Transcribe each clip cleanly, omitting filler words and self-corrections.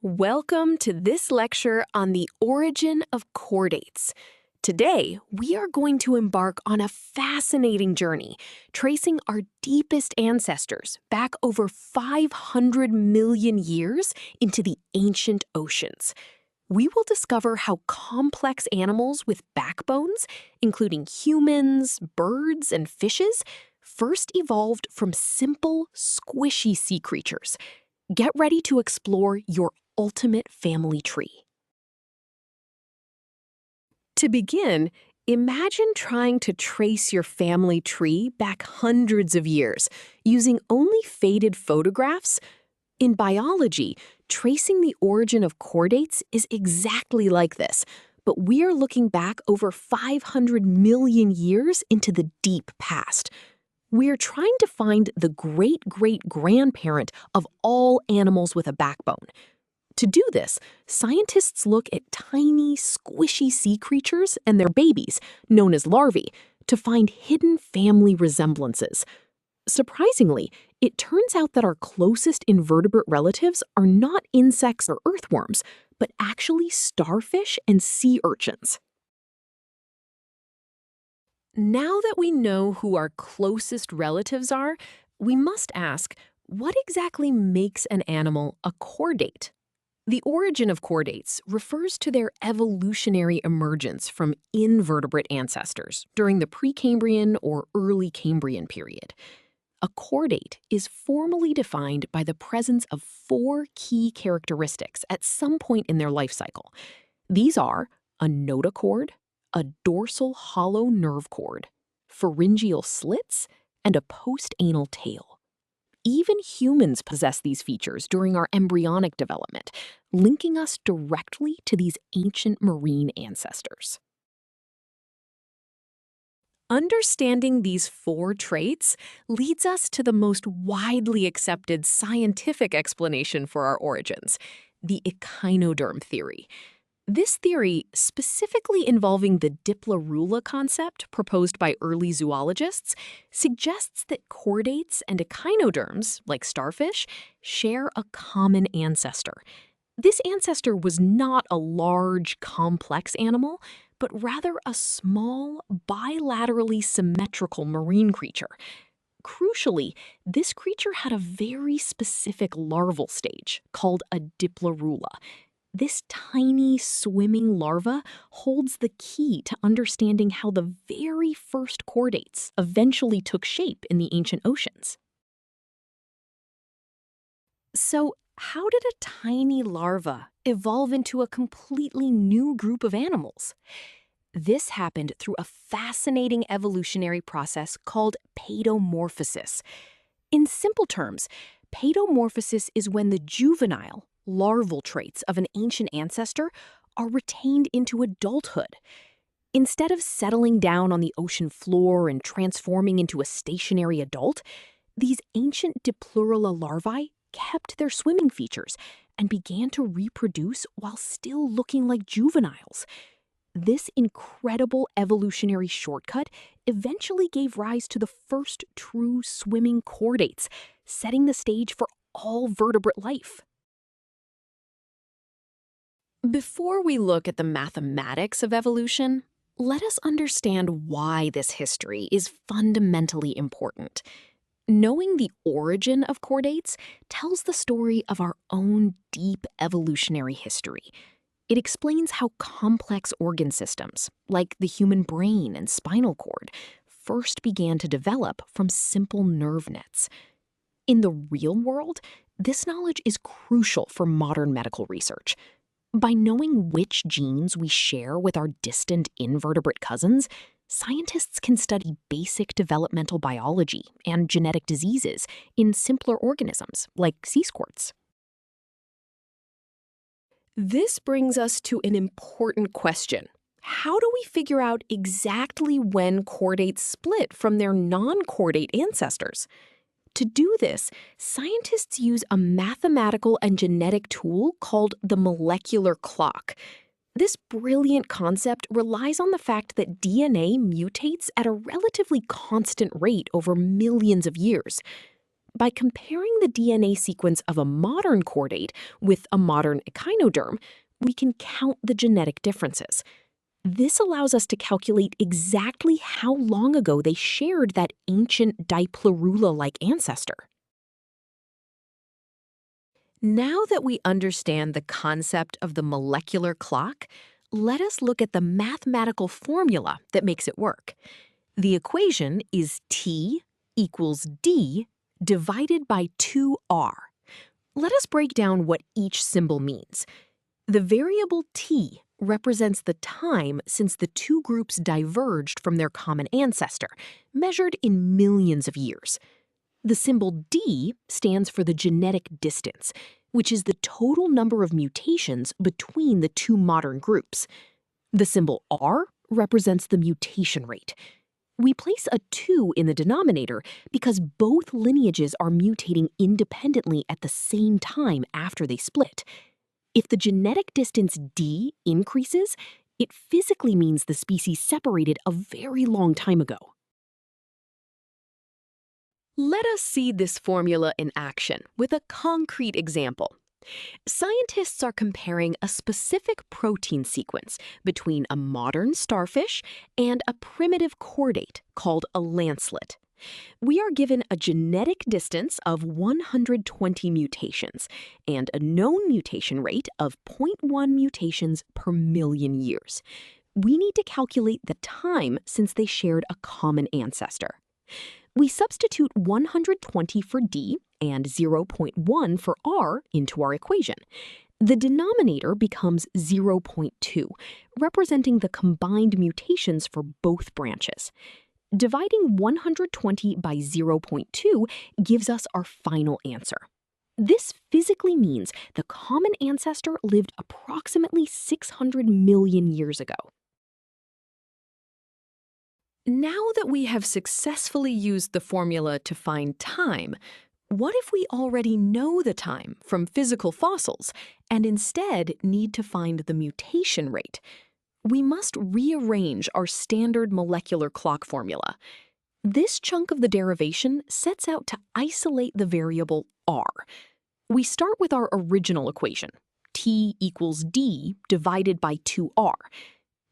Welcome to this lecture on the origin of chordates. Today, we are going to embark on a fascinating journey, tracing our deepest ancestors back over 500 million years into the ancient oceans. We will discover how complex animals with backbones, including humans, birds, and fishes, first evolved from simple, squishy sea creatures. Get ready to explore your ultimate family tree. To begin, imagine trying to trace your family tree back hundreds of years using only faded photographs. In biology, tracing the origin of chordates is exactly like this, but we are looking back over 500 million years into the deep past. We're trying to find the great-great-grandparent of all animals with a backbone. To do this, scientists look at tiny, squishy sea creatures and their babies, known as larvae, to find hidden family resemblances. Surprisingly, it turns out that our closest invertebrate relatives are not insects or earthworms, but actually starfish and sea urchins. Now that we know who our closest relatives are, we must ask, what exactly makes an animal a chordate? The origin of chordates refers to their evolutionary emergence from invertebrate ancestors during the Precambrian or early Cambrian period. A chordate is formally defined by the presence of 4 key characteristics at some point in their life cycle. These are a notochord, a dorsal hollow nerve cord, pharyngeal slits, and a postanal tail. Even humans possess these features during our embryonic development, linking us directly to these ancient marine ancestors. Understanding these 4 traits leads us to the most widely accepted scientific explanation for our origins, the echinoderm theory. This theory, specifically involving the Diplerula concept proposed by early zoologists, suggests that chordates and echinoderms, like starfish, share a common ancestor. This ancestor was not a large, complex animal, but rather a small, bilaterally symmetrical marine creature. Crucially, this creature had a very specific larval stage called a Diplerula. This tiny, swimming larva holds the key to understanding how the very first chordates eventually took shape in the ancient oceans. So, how did a tiny larva evolve into a completely new group of animals? This happened through a fascinating evolutionary process called paedomorphosis. In simple terms, paedomorphosis is when the juvenile, larval traits of an ancient ancestor are retained into adulthood. Instead of settling down on the ocean floor and transforming into a stationary adult, these ancient Diplerula larvae kept their swimming features and began to reproduce while still looking like juveniles. This incredible evolutionary shortcut eventually gave rise to the first true swimming chordates, setting the stage for all vertebrate life. Before we look at the mathematics of evolution, let us understand why this history is fundamentally important. Knowing the origin of chordates tells the story of our own deep evolutionary history. It explains how complex organ systems, like the human brain and spinal cord, first began to develop from simple nerve nets. In the real world, this knowledge is crucial for modern medical research. By knowing which genes we share with our distant invertebrate cousins, scientists can study basic developmental biology and genetic diseases in simpler organisms like sea squirts. This brings us to an important question. How do we figure out exactly when chordates split from their non-chordate ancestors? To do this, scientists use a mathematical and genetic tool called the molecular clock. This brilliant concept relies on the fact that DNA mutates at a relatively constant rate over millions of years. By comparing the DNA sequence of a modern chordate with a modern echinoderm, we can count the genetic differences. This allows us to calculate exactly how long ago they shared that ancient Diplerula-like ancestor. Now that we understand the concept of the molecular clock, let us look at the mathematical formula that makes it work. The equation is T equals D divided by 2R. Let us break down what each symbol means. The variable T represents the time since the two groups diverged from their common ancestor, measured in millions of years. The symbol D stands for the genetic distance, which is the total number of mutations between the two modern groups. The symbol R represents the mutation rate. We place a 2 in the denominator because both lineages are mutating independently at the same time after they split. If the genetic distance D increases, it physically means the species separated a very long time ago. Let us see this formula in action with a concrete example. Scientists are comparing a specific protein sequence between a modern starfish and a primitive chordate called a lancelet. We are given a genetic distance of 120 mutations and a known mutation rate of 0.1 mutations per million years. We need to calculate the time since they shared a common ancestor. We substitute 120 for D and 0.1 for R into our equation. The denominator becomes 0.2, representing the combined mutations for both branches. Dividing 120 by 0.2 gives us our final answer. This physically means the common ancestor lived approximately 600 million years ago. Now that we have successfully used the formula to find time, what if we already know the time from physical fossils and instead need to find the mutation rate? We must rearrange our standard molecular clock formula. This chunk of the derivation sets out to isolate the variable R. We start with our original equation, T equals D divided by 2R.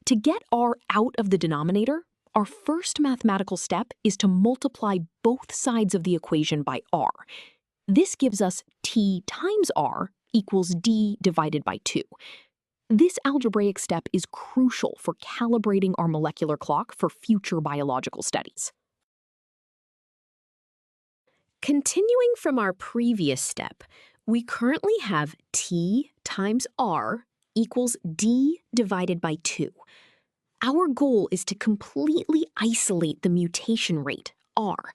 To get R out of the denominator, our first mathematical step is to multiply both sides of the equation by R. This gives us T times R equals D divided by 2. This algebraic step is crucial for calibrating our molecular clock for future biological studies. Continuing from our previous step, we currently have T times R equals D divided by 2. Our goal is to completely isolate the mutation rate, R.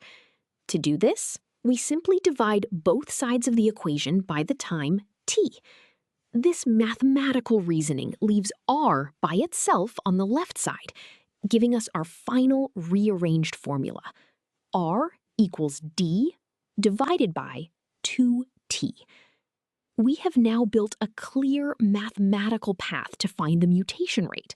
To do this, we simply divide both sides of the equation by the time T. This mathematical reasoning leaves R by itself on the left side, giving us our final rearranged formula. R equals D divided by 2T. We have now built a clear mathematical path to find the mutation rate.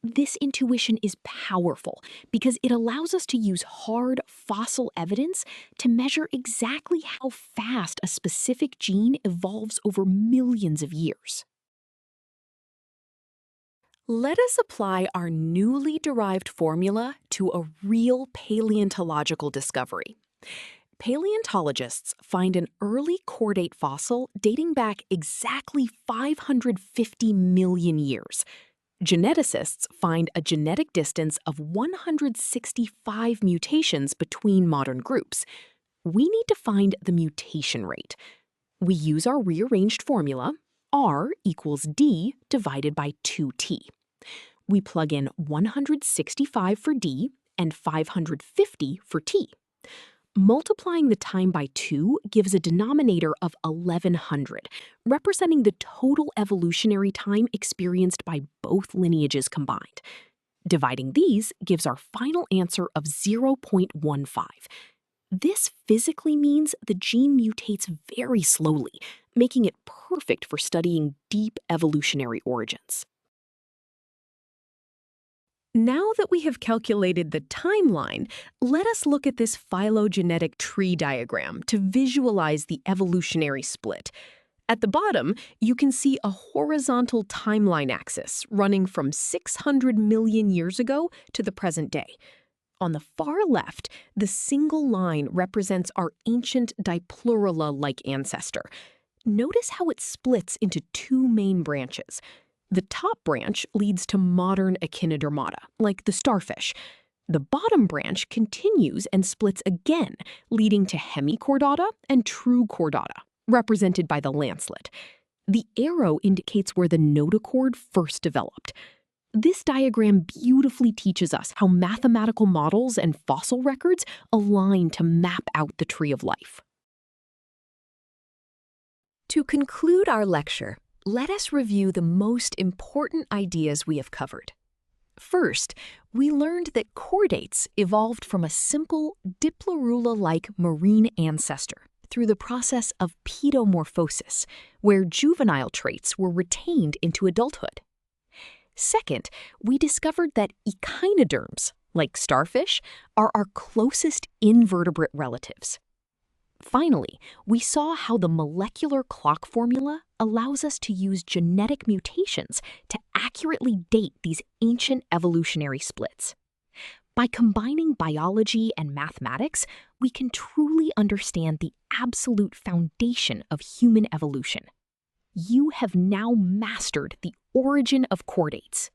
This intuition is powerful because it allows us to use hard fossil evidence to measure exactly how fast a specific gene evolves over millions of years. Let us apply our newly derived formula to a real paleontological discovery. Paleontologists find an early chordate fossil dating back exactly 550 million years. Geneticists find a genetic distance of 165 mutations between modern groups. We need to find the mutation rate. We use our rearranged formula, R equals D divided by 2T. We plug in 165 for D and 550 for T. Multiplying the time by 2 gives a denominator of 1100, representing the total evolutionary time experienced by both lineages combined. Dividing these gives our final answer of 0.15. This physically means the gene mutates very slowly, making it perfect for studying deep evolutionary origins. Now that we have calculated the timeline, let us look at this phylogenetic tree diagram to visualize the evolutionary split. At the bottom, you can see a horizontal timeline axis running from 600 million years ago to the present day. On the far left, the single line represents our ancient Diplurula-like ancestor. Notice how it splits into two main branches. The top branch leads to modern echinodermata, like the starfish. The bottom branch continues and splits again, leading to hemichordata and true chordata, represented by the lancelet. The arrow indicates where the notochord first developed. This diagram beautifully teaches us how mathematical models and fossil records align to map out the tree of life. To conclude our lecture, let us review the most important ideas we have covered. First, we learned that chordates evolved from a simple Diplurula-like marine ancestor through the process of pedomorphosis, where juvenile traits were retained into adulthood. Second, we discovered that echinoderms, like starfish, are our closest invertebrate relatives. Finally, we saw how the molecular clock formula allows us to use genetic mutations to accurately date these ancient evolutionary splits. By combining biology and mathematics, we can truly understand the absolute foundation of human evolution. You have now mastered the origin of chordates,